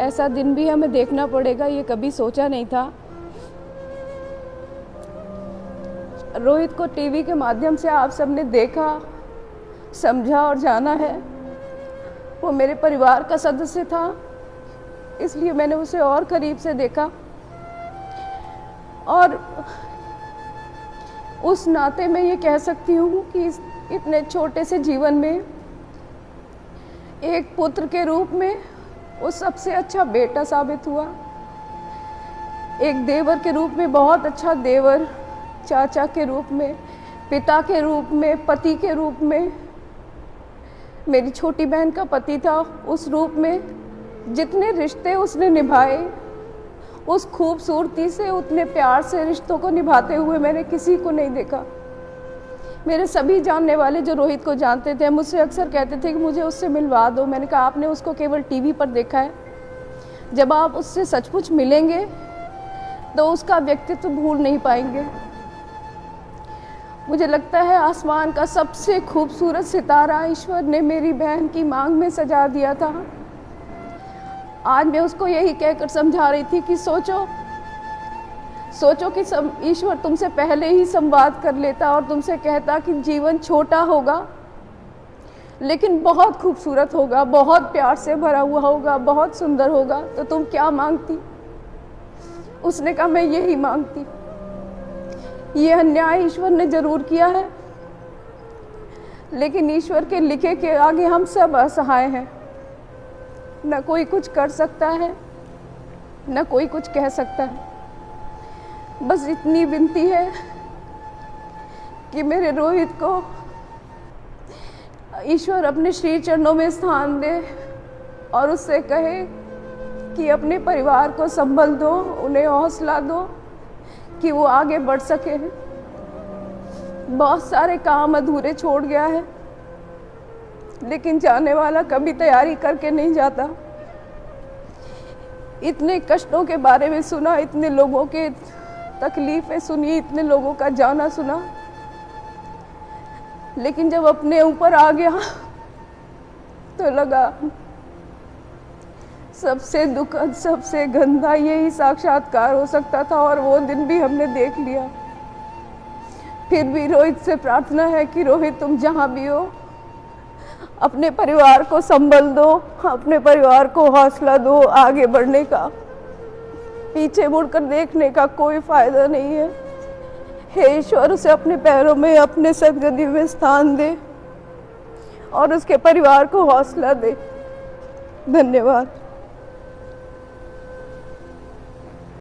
ऐसा दिन भी हमें देखना पड़ेगा, ये कभी सोचा नहीं था। रोहित को टीवी के माध्यम से आप सबने देखा, समझा और जाना है। वो मेरे परिवार का सदस्य था, इसलिए मैंने उसे और करीब से देखा और उस नाते मैं ये कह सकती हूँ कि इतने छोटे से जीवन में एक पुत्र के रूप में वो सबसे अच्छा बेटा साबित हुआ। एक देवर के रूप में बहुत अच्छा देवर, चाचा के रूप में, पिता के रूप में, पति के रूप में, मेरी छोटी बहन का पति था, उस रूप में जितने रिश्ते उसने निभाए, उस खूबसूरती से, उतने प्यार से रिश्तों को निभाते हुए मैंने किसी को नहीं देखा। मेरे सभी जानने वाले जो रोहित को जानते थे मुझसे अक्सर कहते थे कि मुझे उससे मिलवा दो। मैंने कहा आपने उसको केवल टीवी पर देखा है, जब आप उससे सचमुच मिलेंगे तो उसका व्यक्तित्व भूल नहीं पाएंगे। मुझे लगता है आसमान का सबसे खूबसूरत सितारा ईश्वर ने मेरी बहन की मांग में सजा दिया था। आज मैं उसको यही कहकर समझा रही थी कि सोचो कि ईश्वर तुमसे पहले ही संवाद कर लेता और तुमसे कहता कि जीवन छोटा होगा लेकिन बहुत खूबसूरत होगा, बहुत प्यार से भरा हुआ होगा, बहुत सुंदर होगा, तो तुम क्या मांगती? उसने कहा मैं यही मांगती। ये अन्याय ईश्वर ने जरूर किया है, लेकिन ईश्वर के लिखे के आगे हम सब असहाय हैं। न कोई कुछ कर सकता है, न कोई कुछ कह सकता है। बस इतनी विनती है कि मेरे रोहित को ईश्वर अपने श्री चरणों में स्थान दे और उससे कहे कि अपने परिवार को संभल दो, उन्हें हौसला दो कि वो आगे बढ़ सके। बहुत सारे काम अधूरे छोड़ गया है, लेकिन जाने वाला कभी तैयारी करके नहीं जाता। इतने कष्टों के बारे में सुना, इतने लोगों के तकलीफें सुनी, इतने लोगों का जाना सुना, लेकिन जब अपने ऊपर आ गया तो लगा सबसे दुखद, सबसे गंदा यही साक्षात्कार हो सकता था और वो दिन भी हमने देख लिया। फिर भी रोहित से प्रार्थना है कि रोहित तुम जहाँ भी हो अपने परिवार को संभल दो, अपने परिवार को हौसला दो। आगे बढ़ने का, पीछे मुड़कर देखने का कोई फायदा नहीं है। हे ईश्वर उसे अपने पैरों में, अपने सदगदी में स्थान दे और उसके परिवार को हौसला दे। धन्यवाद।